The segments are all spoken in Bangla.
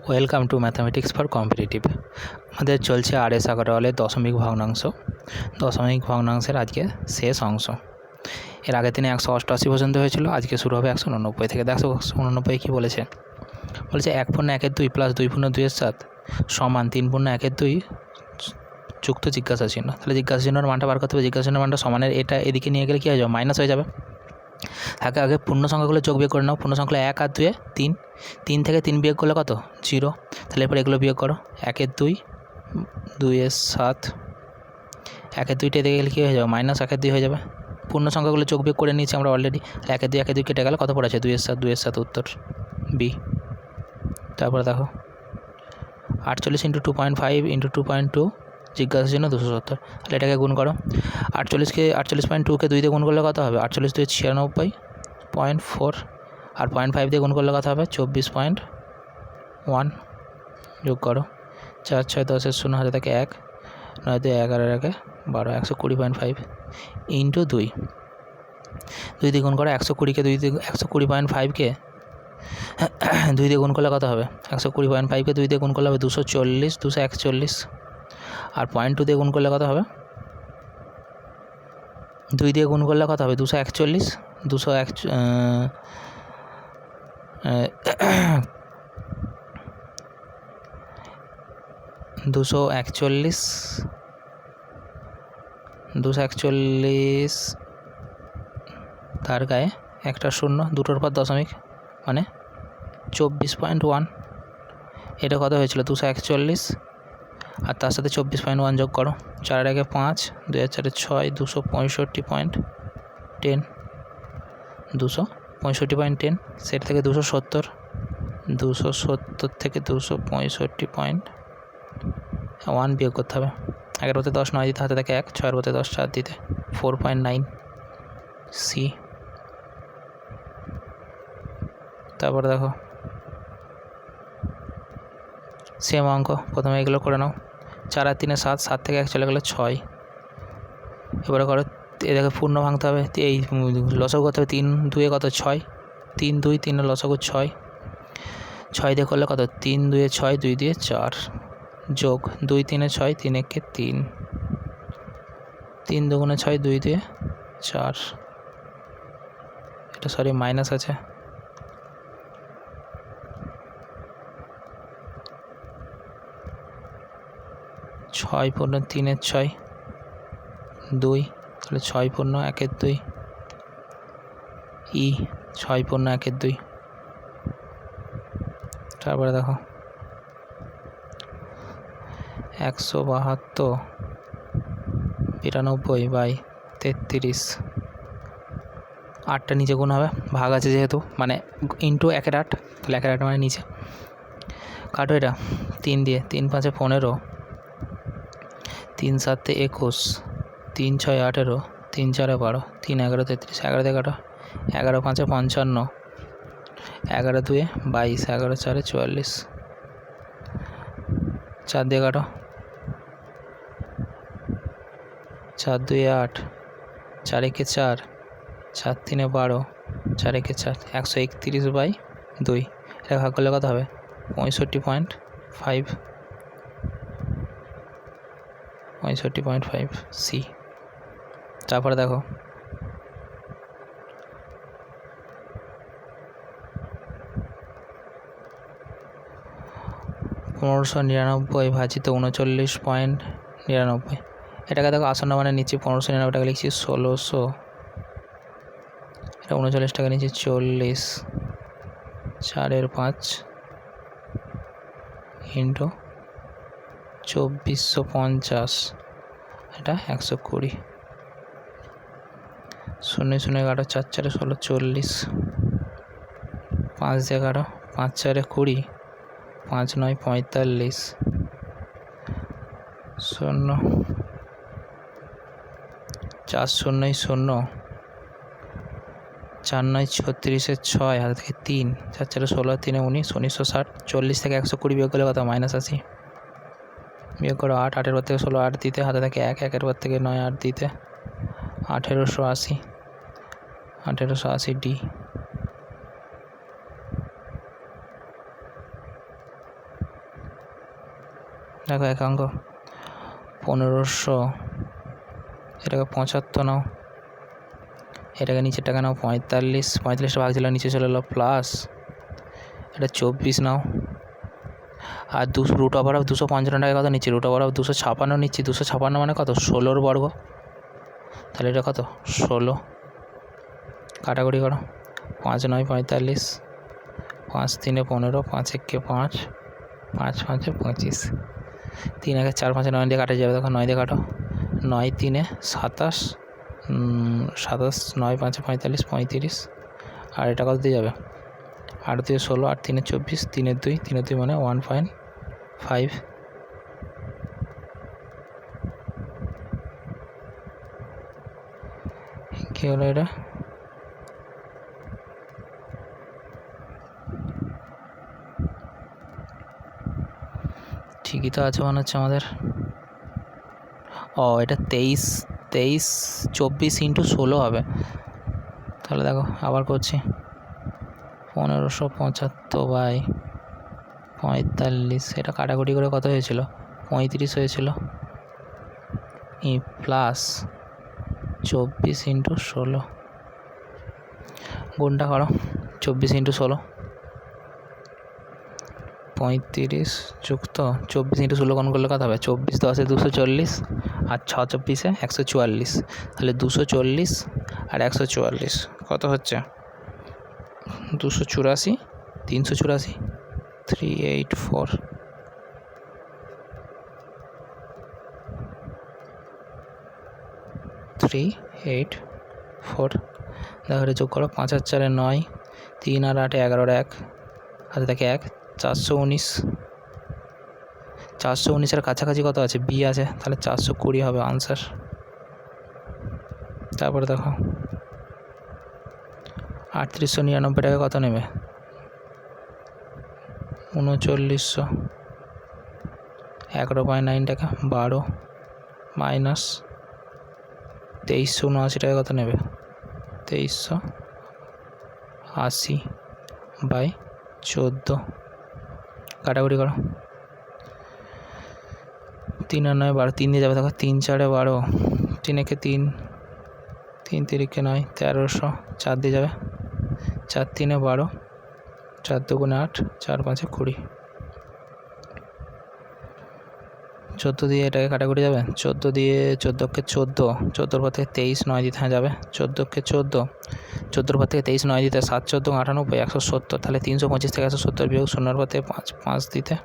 Welcome to mathematics for competitive. আমাদের চলছে RS আগরওয়ালের দশমিক ভগ্নাংশের আজকে শেষ অংশ। এর আগের দিনে 188 পর্যন্ত হয়েছিল, আজকে শুরু হবে 189 থেকে। 189 কী বলেছে? 1/1/2 প্লাস 2/2 সমান 3/1/2 যুক্ত জিজ্ঞাসা চিহ্ন। তাহলে জিজ্ঞাসা চিহ্নের মানটা বার করতে হবে। জিজ্ঞাসা চিহ্নের মানটা সমানের এটা এদিকে নিয়ে গেলে কী হয়ে যাবে? মাইনাস হয়ে যাবে। আগে পূর্ণ সংখ্যাগুলো যোগ বিয়োগ করে নাও। পূর্ণ সংখ্যা 1 আর 2 3, 3 থেকে 3 বিয়োগ করলে কত? 0। তাহলে এরপর এগুলো বিয়োগ করো। 1/2, 2/7, 1/2টা এদিকে গেলে কী হয়ে যাবে? -1/2 হয়ে যাবে। পূর্ণ সংখ্যাগুলো যোগ বিয়োগ করে নিয়েছি আমরা অলরেডি। 1/2 কেটে গেলে কত পড়েছে? 2/7 উত্তর বি। তারপরে দেখো 48 × 2.5 × 2.2 জিজ্ঞাসা চিহ্ন 270। তাহলে এটাকে গুণ করো। 48.2কে 2 দিয়ে গুণ করলে কত হবে? 48 2 96.4, আর 0.5 দিয়ে গুণ করলে কত হবে? 24.1। যোগ করো। 4 6 10 0 হাতে থাকে 1, 9 2 11 1 12, 120.5 ইন্টু 2 দিয়ে গুণ করো। 120কে 120.5কে 2 দিয়ে গুণ করলে কত হবে? 120.5কে 2 দিয়ে গুণ করলে হবে 240, 241, আর 0.2 দিয়ে গুণ করলে কত হবে? 2 দিয়ে গুণ করলে কত হবে? 241, 241 তার গায়ে একটা শূন্য, দুটোর পর দশমিক, মানে 24.1। এটা কত হয়েছিল? 241, আর তার সাথে 24.1 যোগ করো। 4 এর 5, 2 আর 4 6, 265.10, 265.10। সেটা থেকে 270 থেকে 265.1 বিয়োগ করতে হবে। 11 10 9 দিতে হাতে থাকে 1, 6 10 4 দিতে 4.9 সি। তারপরে দেখো সেম অঙ্ক, প্রথমে এগুলো করে নাও। 4 আর 3 7, 7 থেকে 1 চলে গেলো 6। এবারে করো, এটাকে পূর্ণ ভাঙতে হবে, এই লসাগু করতে হবে। 3 2 কত? 6, 3 2 3 লসাগু 6, 6 দিয়ে করলে কত? 3 2 6, 2 দিয়ে 4, যোগ 2 3 6, 3 1 3, 3 2 6, 2 দিয়ে 4। এটা সরি মাইনাস আছে। 6 পূর্ণ 3 6, 2, তাহলে 6 পূর্ণ 1 2 ই 6 পূর্ণ 1 2। তারপরে দেখো 172 92/33। 8টা নিচে গুণ হবে, ভাগ আছে যেহেতু, মানে ইন্টু 1 এর 8, তাহলে 1 এর 8 মানে নিচে। কাটো এটা 3 দিয়ে। 3 5 15, 3 7 21, 3 6 18, 3 4 12, 3 11 33, 11 দিয়ে কাটো। 11 5 55, 11 2 22, 11 4 44, 4 দিয়ে কাটো। 4 2 8, 4 1 4, 4 3 12, 4 1 4, 131/2। এটা ভাগ করলে কত হবে? 65.5, 65.5 সি। তারপরে দেখো 1599 ভাজিত 39.99। এটাকে দেখো আসন্ন মানে নিচে 1599 টাকা লিখছি 1600, এটা 39 টাকা নিচে 40, 4 এর 5 ইন্টু 2450, এটা 120। 0 0 কাটো, 4 4 16, 40, 5 দিয়ে কাটো, 5 4 20, 5 9 45, 0 4 0 0, 4 9 36 6, হাতে থেকে 3, 4 4 16, 3 19, 1960। 40 থেকে 120 বিয়োগ করলে কত? -80। বিয়োগ করো 8, 8 এর পর থেকে 16 8 দিতে, হাতে থাকে 1, 1 এর পর থেকে 9 8 দিতে 1880, 1880 ডি। দেখো একাঙ্ক 1500, এটাকে 75 নাও, এটাকে নিচের টাকা নাও 45, 45টা ভাগ ছিল নিচে চলে এলো প্লাস, এটা 24 নাও, আর রুট ওভার অফ 255 টাকা কত নিচ্ছি, রুট ওভার অফ 256 নিচ্ছি, 256 মানে কত 16 বর্গ, তাহলে এটা কত 16, কাটাকুটি করো, 5 9 45, 5 3 15, 5 1 5, 5 5 25, 3 1 4 5 9 দিয়ে কাটা যাবে, দেখো 9 দিয়ে কাটো, 9 3 27, 27 9 5 45 35, আর এটা কত দিয়ে যাবে 8 2 16, 8 3 24, 3 2, 3 2 মানে 1.5, কী হলো এটা, ঠিকই তো আছে মনে হচ্ছে আমাদের। এটা 23 24 ইন্টু 16 হবে, তাহলে দেখো আবার করছি, 1575 বাই 45, এটা কাটাকুটি করে কত হয়েছিল 35 হয়েছিল, প্লাস 24 ইন্টু 16, গুণটা করো, 24 ইন্টু 16 35 যুক্ত 24 ইন্টু 16 কোন করলে কত হবে, 24 10 240, আর 6 24 144, তাহলে 240 আর 144 কত হচ্ছে 284, 384, 384, দেখো এটা যোগ করো, 5 আর 4 9, 3 আর 8 11 1, হাতে থাকে 1, 419, 419-এর কাছাকাছি কত আছে বি আছে, তাহলে 420 হবে আনসার। তারপরে দেখো 3899 টাকা কত নেবে 3900, 11.9 টাকা 12 মাইনাস 2379 টাকা কত নেবে 2380 বাই 14, কাটাকুটি করো, 3 আর 9 12, 3 দিয়ে যাবে, দেখো 3 4 12, 3 1 3, 3 3 9, 1300, 4 দিয়ে যাবে, 4 3 12, 4 2 8, 4 5 20, 14 দিয়ে এটাকে কাটাকুটি যাবে, 14 দিয়ে 14কে 14, 14 পর থেকে 23 9 দিতে যাবে, 14কে 14, 14 পর থেকে 23 9 দিতে 7 14 98, 170, তাহলে 325 থেকে 170 বিয়োগ, 0 পর থেকে 5 5 দিতে,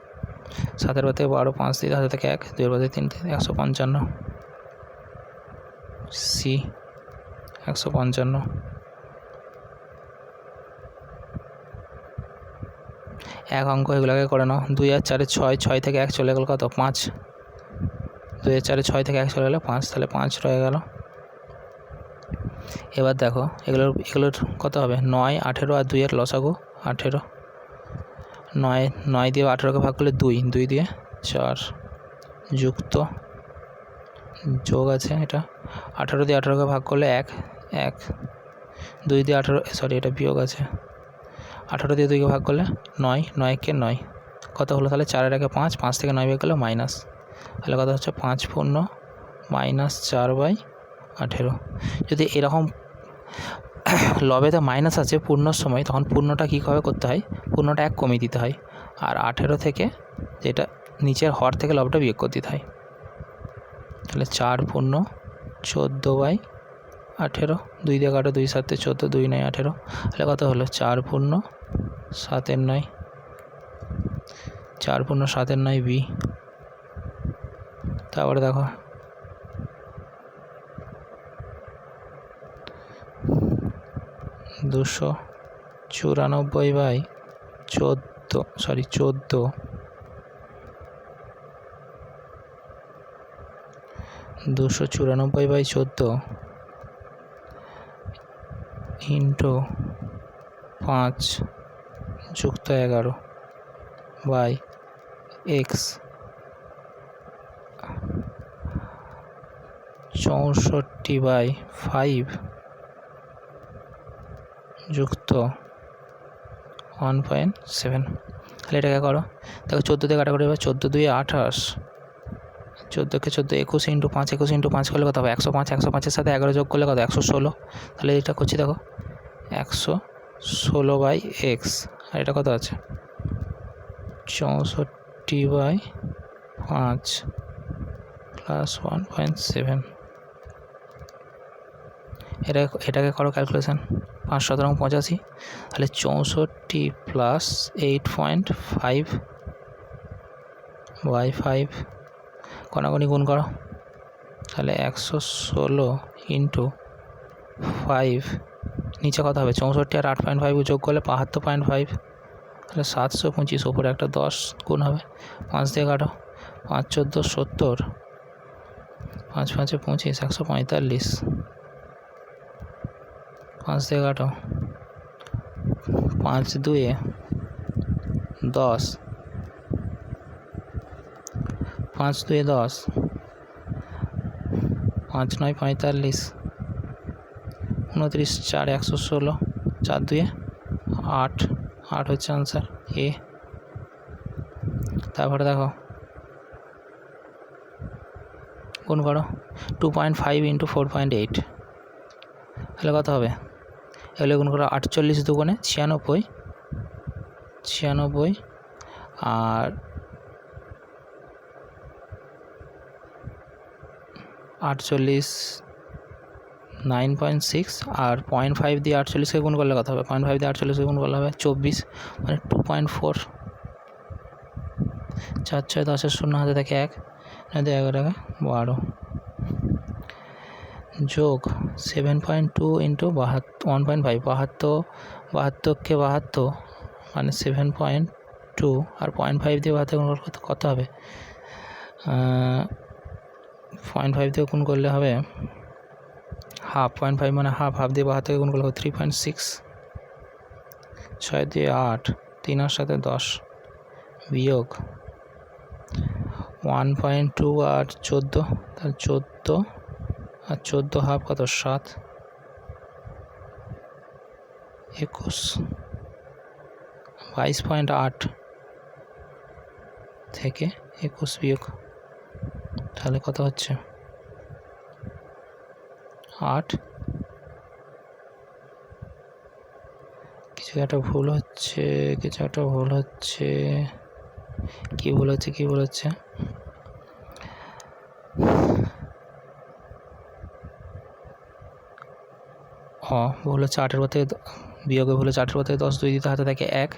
7 পর থেকে 12 5 দিতে, হাতে থেকে 1, 2 পর থেকে 3 155, সি 155, এক অঙ্ক এগুলোকে করে নাও, 2 আর 4 6, 6 থেকে 1 চলে গেল কত 5, 2 আর 4 6 থেকে 1 চলে গেলো 5, তাহলে 5 রয়ে গেল। এবার দেখো এগুলোর কত হবে 9 18 আর 2 এর লসাগু 18, 9 দিয়ে 18কে ভাগ করলে 2, 2 দিয়ে 4, যুক্ত যোগ আছে, এটা 18 দিয়ে 18কে ভাগ করলে 1 1, 2 দিয়ে 18, সরি এটা বিয়োগ আছে, 18 দিয়ে 2কে ভাগ করলে 9, 9 কে 9 কত হলো, তাহলে 4 এর আগে 5, 5 থেকে 9 বিয়োগ করলে মাইনাস, তাহলে কত হচ্ছে 5 পূর্ণ মাইনাস 4/18। যদি এরকম লবেতে মাইনাস আছে পূর্ণর সময়, তখন পূর্ণটা কীভাবে করতে হয়, পূর্ণটা 1 কমিয়ে দিতে হয়, আর 18 থেকে যেটা নিচের হর থেকে লবটা বিয়োগ করে দিতে হয়, তাহলে 4 পূর্ণ 14/18, 2 দিয়ে কাটো, 2 7 14, 2 9 18, তাহলে কত হলো 4 পূর্ণ 7 9, 4 পূর্ণ 7 9 বি। তারপরে দেখো 294/14 294/14 ইন্টু 5 যুক্ত 11 বাই এক্স 64/5 যুক্ত 1.7, তাহলে এটাকে করো, দেখো 14 দিয়ে কাটাকুটি হবে, 14 2 28, 14কে 14 21 ইন্টু 5 21 ইন্টু 5 করলে কত হবে 105 105-এর সাথে 11 যোগ করলে কত 116। তাহলে এটা করছি দেখো 116/x আর এটা কত আছে 64/5 প্লাস 1.7। এটাকে করো ক্যালকুলেশন 5 17 85, তাহলে 64 প্লাস 8.5/5 কোনাকুনি গুণ করো, তাহলে 116 ইন্টু 5 নিচে কত হবে 64 আর 8.5 যোগ করলে 72.5, তাহলে 725 ওপরে একটা 10 গুণ হবে, 5 দিয়ে কাটো, 5 14 70, 5 5 25 145, 5 দিয়ে কাটো, 5 2 10, 5 2 10, 5 9 45, 29 4 116, 4 2 8, 8 হচ্ছে আনসার এ। তারপরে দেখো গুণ করো 2.5 ইন্টু 4.8, তাহলে কত হবে এগুলো গুণ করো 48 দুগুণে 96, আর 48 9.6 আর 0.5 দিয়ে 48কে গুণ করলে কত হবে 0.5 দিয়ে 48কে গুণ করলে হবে 24, মানে 2.4। 4 6 10 0 হাতে থাকে 1, 11 12 যোগ 7.2 ইন্টু 1.5 72কে 72 মানে 7.2 আর 0.5 দিয়ে 72 গুণ করতে কত হবে 0.5 দিয়ে গুণ করলে হবে হাফ, 0.5 মানে হাফ দিয়ে 72কে গুণ করলে হবে 3.6, 6 দিয়ে 8, 3 আর 7 10 বিয়োগ 1.2 আর 14, তাহলে 14 আর 14 হাফ কত 7, 21, 22.8 থেকে 21 বিয়োগ, তাহলে কত হচ্ছে 8। কিছু একটা ভুল হচ্ছে কি ভুল হচ্ছে ভুল হচ্ছে 8-এর পর থেকে বিয়োগে ভুল হচ্ছে 8-এর পর থেকে 10 2 দিতে হাতে থাকে 1,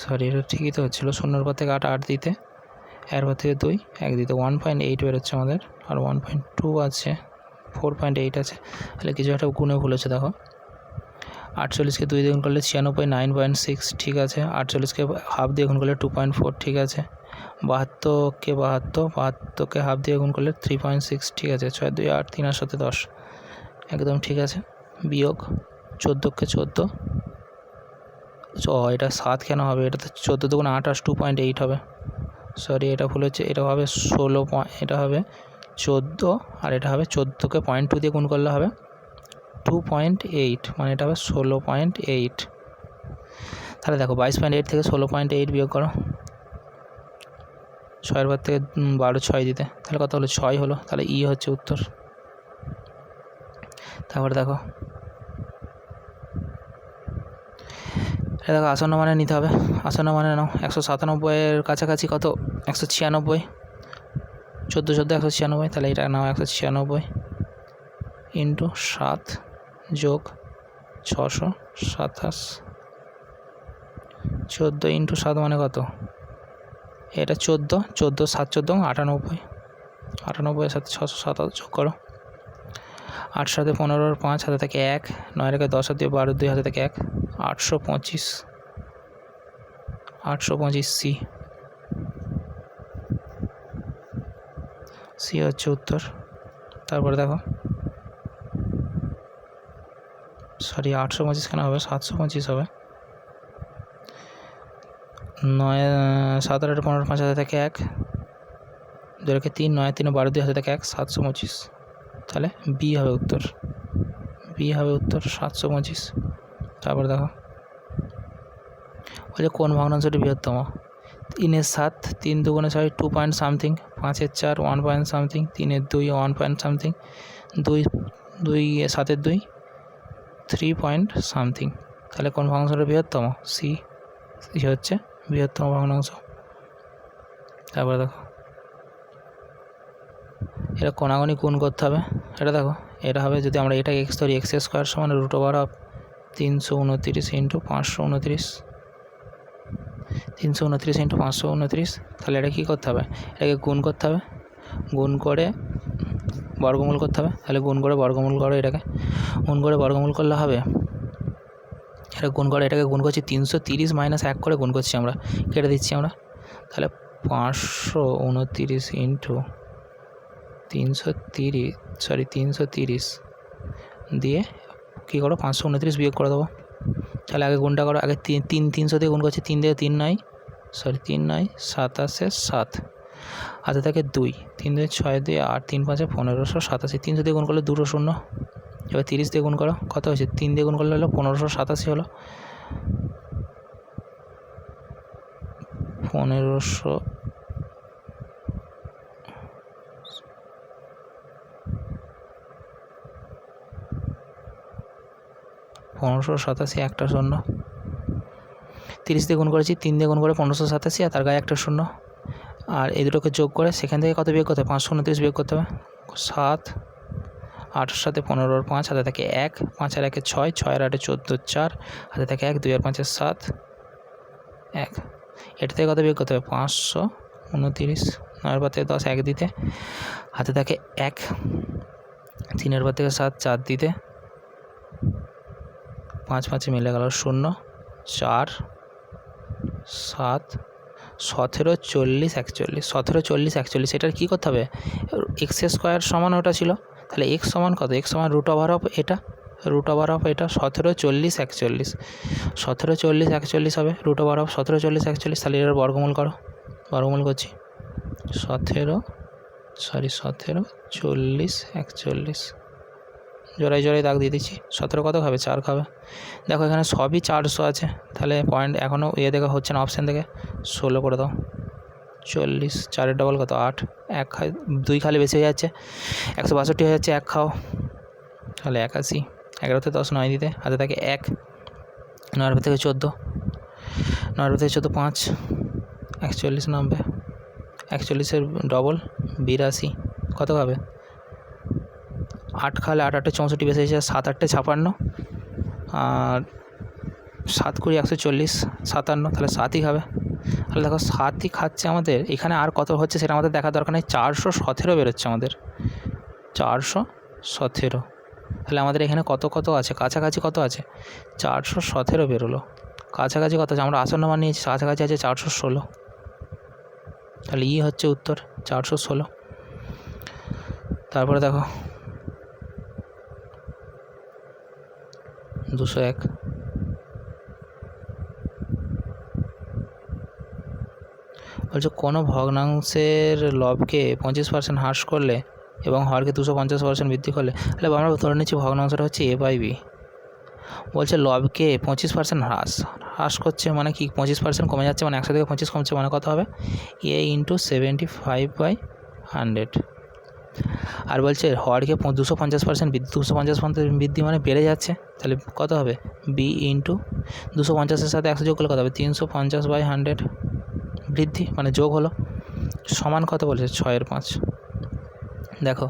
সরি এটা ঠিকই তো হচ্ছিলো 0-এর পর থেকে 8 দিতে, এর পর থেকে 2 1 দিতে 1.8 বেরোচ্ছে আমাদের, আর 1.2 আছে 4.8 আছে, তাহলে কিছু একটা গুণে ভুল হচ্ছে দেখো 48কে 2 দিয়ে গুণ করলে 96 9.6 ঠিক আছে, 48কে হাফ দিয়ে গুণ করলে 2.4 ঠিক আছে, 72কে হাফ দিয়ে গুণ করলে 3.6 ঠিক আছে, 6 2 8 3 আর 7 10 একদম ঠিক আছে, বিয়োগ 14কে 14, এটা 7 কেন হবে, এটা তো 14 দুগুণ 8 আর 2.8 হবে, সরি এটা ভুল হচ্ছে, এটা হবে 16, এটা হবে 14 আর এটা হবে 14কে 0.2 দিয়ে গুণ করলে হবে 2.8, মানে এটা হবে 16.8। তাহলে দেখো 22.8 থেকে 16.8 বিয়োগ করো, 6-এর পর থেকে 12 6 দিতে, তাহলে কত হলো 6 হলো, তাহলে ই হচ্ছে উত্তর। তারপরে দেখো আসন্ন মানে নিতে হবে, আসন্ন মানে নাও 197-এর কাছাকাছি কত 196, 14 196, তাহলে এটা নাও 196 ইন্টু 7 যোগ 627, 14 ইন্টু 7 মানে কত, এটা 14 7 14 98, 98-এর সাথে 627 যোগ করো, 8 সাথে 15 আর 5 হাতে থাকে 1, 9 রেখে 10 হাতে 12 2 হাতে থাকে 1, 825 সি হচ্ছে উত্তর। তারপরে দেখো সরি 825 কেন হবে 725 হবে, 9 7 আর 15 5 হাতে থাকে 1, 2 রেখে 3 9 3 12 2 হাতে থাকে 1, 725, তাহলে বি হবে উত্তর 725। তারপর দেখো বলছে কোন ভগ্নাংশটি বৃহত্তম? 3 7, 3 2 6 2 point something, 5 4 1 point something, 3 2 1 point something, 2 7 2 3 point something. তাহলে কোন ভগ্নাংশটা বৃহত্তম? সি হচ্ছে বৃহত্তম ভগ্নাংশ। তারপরে দেখো এটা কোনাগুনি গুণ করতে হবে। এটা দেখো এটা হবে, যদি আমরা এটাকে এক্স ধরি, এক্স স্কোয়ার সমান √অফ 329 ইন্টু 529, 329 ইন্টু 529। তাহলে এটা কী করতে হবে? এটাকে গুণ করতে হবে, গুণ করে বর্গমূল করতে হবে। তাহলে গুণ করে বর্গমূল করো, এটাকে গুণ করে বর্গমূল করলে হবে, এটা গুণ করে এটাকে গুণ করছি 330 মাইনাস 1 করে গুণ করছি আমরা, কেটে দিচ্ছি আমরা। তাহলে 529 ইন্টু 330 দিয়ে কী করো 529 বিয়োগ করে দেবো। তাহলে আগে গুণটা করো, আগে 300 দিয়ে গুণ করছি, 3 দিয়ে 3 9 27 7, হাতে থাকে 2, 3 দিয়ে 6 দিয়ে 8, 3 5 1587, 300 দিয়ে গুণ করলে 2 0। এবার 30 দিয়ে গুণ করো, কত হয়েছে? 3 দিয়ে গুণ করলে হলো 1587 হলো। 1587, একটা শূন্য। 30 দিয়ে গুণ করেছি, 3 দিয়ে গুণ করে 1587, আর তার গায়ে একটা শূন্য। আর এই দুটোকে যোগ করে সেখান থেকে কত বিয়োগ করতে হবে? 529 বিয়োগ করতে হবে। 7, 8 সাথে 15 আর 5, হাতে থাকে 1, 5 আর 1 6, 6 আর 8 14 4, হাতে থাকে 1, 2 আর 5 7 1। এটা থেকে কত বিয়োগ করতে হবে? 529, 9 পর থেকে 10 1 দিতে, হাতে থাকে 1, 3 পর থেকে 7 4 দিতে, 5 5 মিলে গেল 0, 4 7 17 40 41, 17 40 41। এটার কী করতে হবে? এক্স স্কোয়ার সমান ওটা ছিল, তাহলে এক্স সমান কত? এক্স সমান √অফ এটা, √অফ এটা 17 40 41, 17 40 41 হবে √অফ 17 40 41। তাহলে এটার বর্গমূল করো, বর্গমূল করছি 17 40 41, জোড়ায় জোড়ায় দাগ দিয়ে দিচ্ছি। 17 কত খাবে? 4 খাবে। দেখো এখানে সবই 400 আছে, তাহলে পয়েন্ট এখনও দেখা হচ্ছে না অপশান থেকে, 16 করে দাও। 40, 4 ডবল কত? 8, 1 খায়, 2 খালি বেশি হয়ে যাচ্ছে, 162 হয়ে যাচ্ছে, 1 খাও, তাহলে 81। 11তে 10 9 দিতে, হাতে থাকে 1, 9 থেকে 14, 9 থেকে 14 5, 41 90, 41 ডবল 82, কত খাবে? 8 খালে 8 8 64 বেশি হয়েছে, 7 8 56, আর 7 20 140 57, তাহলে 7ই খাবে। তাহলে দেখো 7ই খাচ্ছে আমাদের। এখানে আর কত হচ্ছে সেটা আমাদের দেখার দরকার নেই, 417 বেরোচ্ছে আমাদের, 417। তাহলে আমাদের এখানে কত কত আছে? কাছাকাছি কত আছে? 417 বেরোলো। কাছাকাছি কত আছে? আমরা আসন্ন মান নিয়েছি, কাছাকাছি আছে 416। তাহলে হচ্ছে উত্তর 416। তারপরে দেখো 201, বলছে কোনো ভগ্নাংশের লবকে 25% হ্রাস করলে এবং হরকে 250% বৃদ্ধি করলে, তাহলে আমরা ধরে নিচ্ছি ভগ্নাংশটা হচ্ছে A/B। বলছে লবকে 25% হ্রাস করছে, মানে কি 25% কমে যাচ্ছে, মানে 100 থেকে 25 কমছে, মানে কত হবে? A × 75/100। আর বলছে হরকে 250% বৃদ্ধি, 250% বৃদ্ধি মানে বেড়ে যাচ্ছে, তাহলে কত হবে? B × 250-এর সাথে 100 যোগ করলে কত হবে? 350/100 বৃদ্ধি, মানে যোগ হলো, সমান কত বলেছে? 6/5। দেখো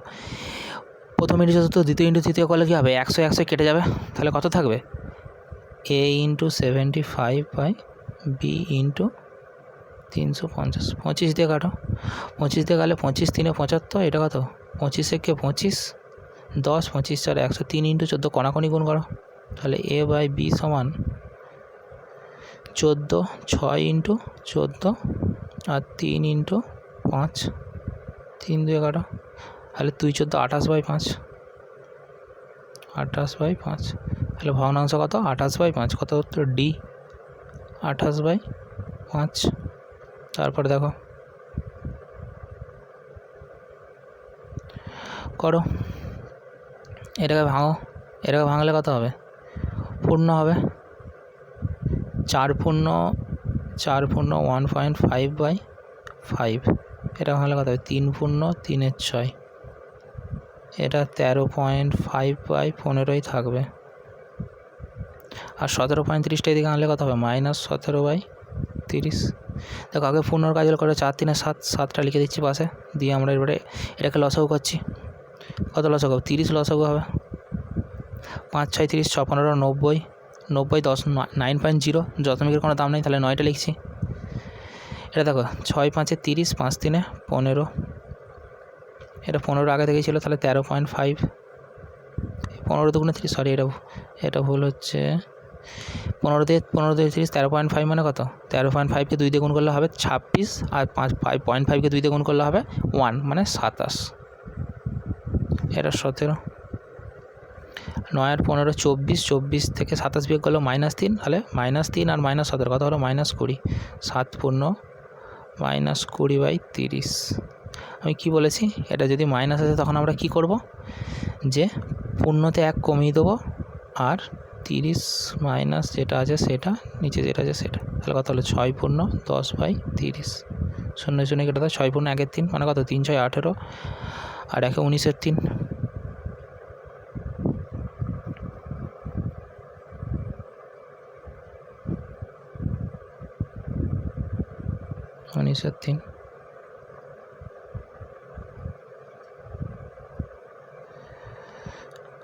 প্রথম ইন্টু চতুর্থ, দ্বিতীয় ইন্টু তৃতীয় করলে কী হবে? 100 100 কেটে যাবে, তাহলে কত থাকবে? A × 75/B × 350, 25 দিয়ে কাটো, 25 দিয়ে কাটলে 25 3 75, এটা কত? 25 একে 25, 10 25 4 100, 3 × 14 কণাকণি গুণ করো, তাহলে A/B সমান 14, 6 × 14 আর 3 × 5, 3 দিয়ে কাটো, তাহলে 2 14 28/5, 28/5। তাহলে ভগ্নাংশ কত? 28/5। কত উত্তর? D, 28/5। তারপরে দেখো করো, এটাকে ভাঙো, এটাকে ভাঙলে কত হবে? পূর্ণ হবে, 4 পূর্ণ 4 পূর্ণ 1.5/5, এটা হলে কত হবে 3 পূর্ণ 3/6, এটা 13.5/15 থাকবে। আর 17.30টা এদিকে আনলে কত হবে -17/30। দেখো আগে পূর্ণর কাজ করে 4 3 7, 7টা লিখে দিচ্ছি পাশে, দিয়ে আমরা এবারে এটাকে লসাগু করছি। কত লসাগু হবে 30 লসাগু হবে। 5 6 30, 6 15 90, 90 10 9.0, দশমিকের কোনো দাম নেই তাহলে 9টা লিখছি। এটা দেখো 6 5 30, 5 3 15, এটা 15 আগে থেকেই ছিল তাহলে 13.5, 15 দুগুণে 30, সরি এটা ভুল হচ্ছে, 15 দিয়ে 30, 13.5 মানে কত, 13.5কে 2 দিয়ে গুণ করলে হবে 26, আর 5.5কে 2 দিয়ে গুণ করলে হবে 1 মানে 27, এটা 17। 9 আর 15 24, 24 থেকে 27 বিয়োগ করলো -3, তাহলে -3 আর -17 কত হলো -20, 7 পূর্ণ -20/30। আমি কি বলেছি, এটা যদি মাইনাস আসে তখন আমরা কি করব, যে পূর্ণতে 1 কমিয়ে দেবো, আর 30 মাইনাস যেটা আছে সেটা, নিচে যেটা আছে সেটা, তাহলে কত হলো 6 পূর্ণ 10/30, 0 0 কেটে দাও, 6 পূর্ণ 1 3 মানে কত 3 6 18, আর 1 19 3, উনিশের 3,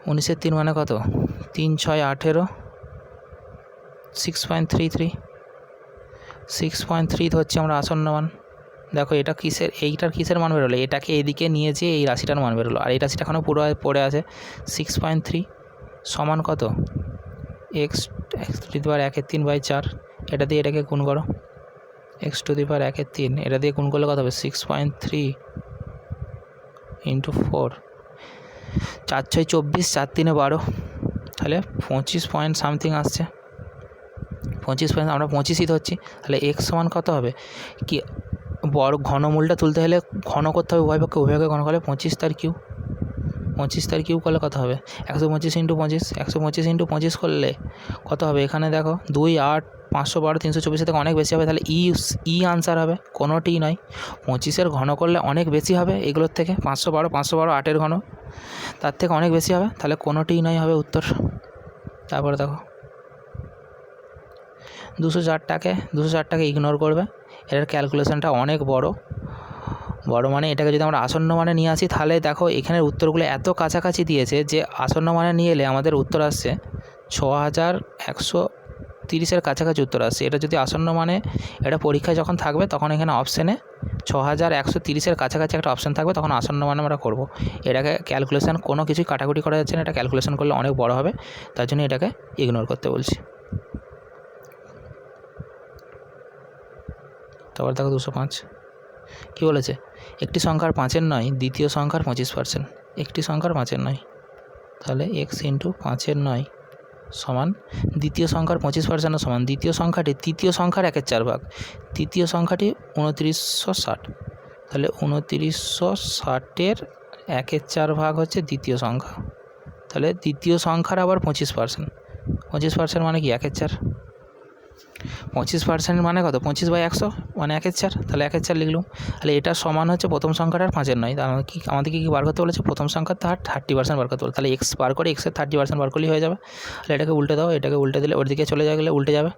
19 3 মানে কত 3 6 18, 6.33, 6.3 হচ্ছে আমরা আসন্ন মান। দেখো এটা কিসের, এইটার কিসের মান বেরোলো, এটাকে এদিকে নিয়ে যেয়ে এই রাশিটার মান বেরোলো, আর এই রাশিটা এখনও পুরো পড়ে আছে। 6.3 সমান কত x টু দি পাওয়ার 1/3/4, এটা দিয়ে এটাকে গুণ করো, x টু দি পাওয়ার 1/3, এটা দিয়ে গুণ করলে কত হবে 6.3 × 4, 4 6 24, 4 3 12, তাহলে 25 পয়েন্ট সামথিং আসছে, 25 পয়েন্ট, আমরা 25ই ধরছি। তাহলে x সমান কত হবে, কি বড় ঘনমূলটা তুলতে হলে ঘন করতে হবে উভয়কে ঘন করলে 25 তার কিউ, 25 তার কিউ করলে কত হবে 125 × 25, 125 × 25 করলে কত হবে, এখানে দেখো 2 8 512 324 থেকে অনেক বেশি হবে, তাহলে ই আনসার হবে, কোনোটি নয়। 25-এর ঘন করলে অনেক বেশি হবে এগুলোর থেকে, 512 8-এর ঘন, তার থেকে অনেক বেশি হবে, তাহলে কোনোটিই নয় হবে উত্তর। তারপরে দেখো 204টাকে ইগনোর করবে, এটার ক্যালকুলেশনটা অনেক বড় মানে এটাকে যদি আমরা আসন্ন মানে নিয়ে আসি, তাহলে দেখো এখানের উত্তরগুলো এত কাছাকাছি দিয়েছে যে আসন্ন মানে নিয়ে এলে আমাদের উত্তর আসছে 6130-এর কাছাকাছি উত্তর আসছে। এটা যদি আসন্ন মানে, এটা পরীক্ষায় যখন থাকবে তখন এখানে অপশানে 6130-এর কাছাকাছি একটা অপশান থাকবে, তখন আসন্ন মানে আমরা করব। এটাকে ক্যালকুলেশন কোনো কিছুই কাটাকুটি করা যাচ্ছে না, এটা ক্যালকুলেশন করলে অনেক বড় হবে, তার জন্য এটাকে ইগনোর করতে বলছি। তারপর দেখো 205 কী বলেছে, একটি সংখ্যার 5-এর নয় দ্বিতীয় সংখ্যার 25%, একটি সংখ্যার 5-এর নয়, তাহলে x × 5-এর নয় সমান দ্বিতীয় সংখ্যার 25% সমান দ্বিতীয় সংখ্যাটি তৃতীয় সংখ্যার 1/4 ভাগ, তৃতীয় সংখ্যাটি 2960, তাহলে 2960-এর 1/4 ভাগ হচ্ছে দ্বিতীয় সংখ্যা, তাহলে দ্বিতীয় সংখ্যার আবার 25%, 25% মানে কি 1/4, 25% মানে কত 25/100 মানে 1/4, তাহলে 1/4 লিখলুম। তাহলে এটা সমান হচ্ছে প্রথম সংখ্যাটার 5-এর নয়, তাহলে আমাদেরকে কি বার করতে বলেছে, প্রথম সংখ্যার তার 30% বার করতে বলে, তাহলে এক্স বার করে এক্সের 30% বার করলেই হয়ে যাবে। তাহলে এটাকে উল্টে দাও, এটাকে উল্টে দিলে ওর দিকে চলে গেলে উল্টে যাবে,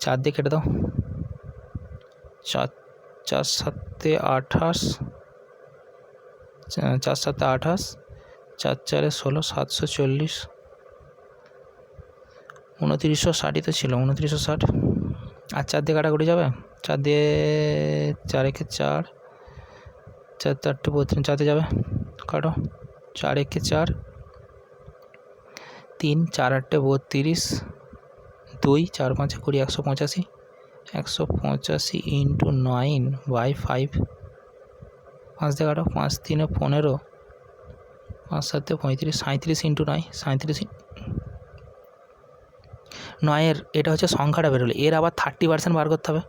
4 দিয়ে কেটে দাও, 4 4 7 28, 4 7 28, 4 4 16, 740, 2960 তো ছিল, 2960, আর 4 দিয়ে কাটাকুটি যাবে, 4 দিয়ে 4 একে 4, 4 4 32, 4 দিয়ে যাবে কাটো, 4 একে 4, 3 4 8 32, 2 4 5 20, 185, 185 × 9/5, 5 দিয়ে কাটো, 5 3 15, 5 7 35, 37 × 9, 37, 9-এর এটা হচ্ছে সংখ্যাটা বেরোলে, এর আবার 30% বার করতে হবে,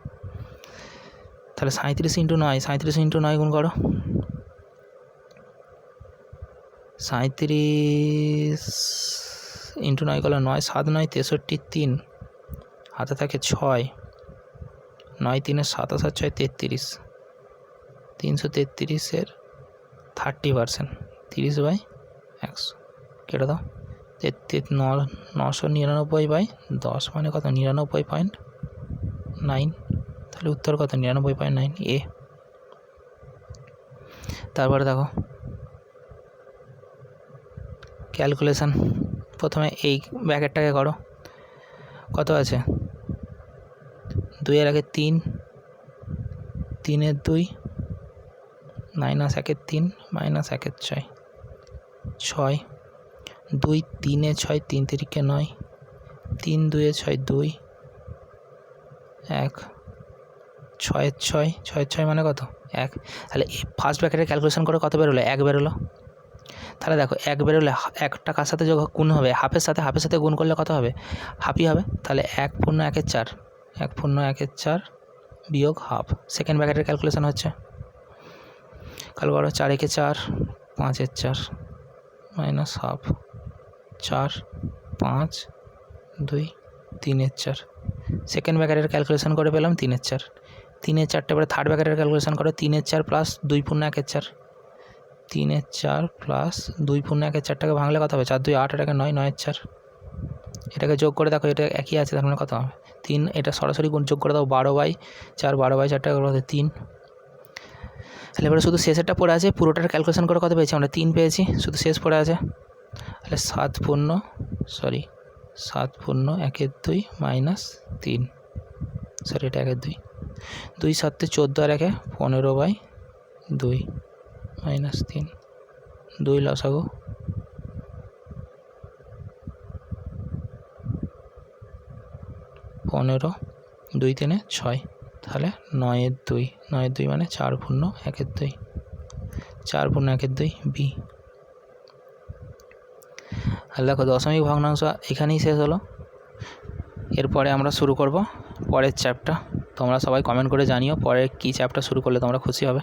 তাহলে 37 × 9, 37 × 9 গুণ করো, 37 × 9 করলে 9 7 9 63, 3 হাতে থাকে 6, 9 3 27 আর 6 33, 333-এর 30%, 30/100 কেটে দাও। 999/10 মানে কত? 99.9। তাহলে উত্তর কত? 99.9 এ। তারপরে দেখো ক্যালকুলেশান, প্রথমে এই ব্র্যাকেটটাকে করো। কত আছে? 2-এর আগে 3, 3-এর 2, -1-এর 3, -1-এর 6, 6, 2 3-এ 6, 3 3-কে 9, 3 2-এ 6, 2, 1, 6-এর 6, 6-এর 6 মানে কত? 1। তাহলে এই ফার্স্ট ব্র্যাকেটের ক্যালকুলেশন করে কত বেরোলো? 1 বেরোলো। তাহলে দেখো 1 বেরোলে একটা কার সাথে যোগ গুণ হবে? হাফের সাথে গুণ করলে কত হবে? হাফই হবে। তাহলে 1 পূর্ণ 1-এর 4, 1 পূর্ণ 1-এর 4 বিয়োগ হাফ। সেকেন্ড ব্র্যাকেটের ক্যালকুলেশন হচ্ছে, কাল করো। 4 1-এ 4, 5-এর 4 মাইনাস হাফ, 4 5 2 3-এর 4। সেকেন্ড ব্র্যাকেটের ক্যালকুলেশন করে পেলাম 3-এর 4। 3-এর 4টা পরে থার্ড ব্র্যাকেটের ক্যালকুলেশন করো। 3-এর 4 প্লাস 2 পূর্ণ 1-এর 4, 3-এর 4 প্লাস 2 পূর্ণ 1-এর 4টাকে ভাঙলে কত হবে? 4 2 8, এটাকে 9, 9-এর 4। এটাকে যোগ করে দেখো, এটা একই আছে, তার মানে কত হবে? 3। এটা সরাসরি গুণ যোগ করে দাও। 12/4, 12/4টাকে বলতে 3। তাহলে এবারে শুধু শেষেরটা পড়ে আছে, পুরোটার ক্যালকুলেশন করে কত পেয়েছি আমরা? 3 পেয়েছি, শুধু শেষ পড়ে আছে। তাহলে 7 পূর্ণ 1-এর 2 মাইনাস 3, এটা 1-এর 2, 2 7 14 আর 1-এ 15/2 মাইনাস 3, 2 লসাগু, 15, 2 3-এ 6, তাহলে 9-এর 2, 9-এর 2 মানে 4 পূর্ণ 1-এর 2, 4 পূর্ণ 1-এর 2 বি। আর দেখো দশমিক ভগ্নাংশ এখানেই শেষ হলো। এরপরে আমরা শুরু করব পরের চ্যাপ্টার। তোমরা সবাই কমেন্ট করে জানিও পরে কী চ্যাপ্টার শুরু করলে তোমরা খুশি হবে।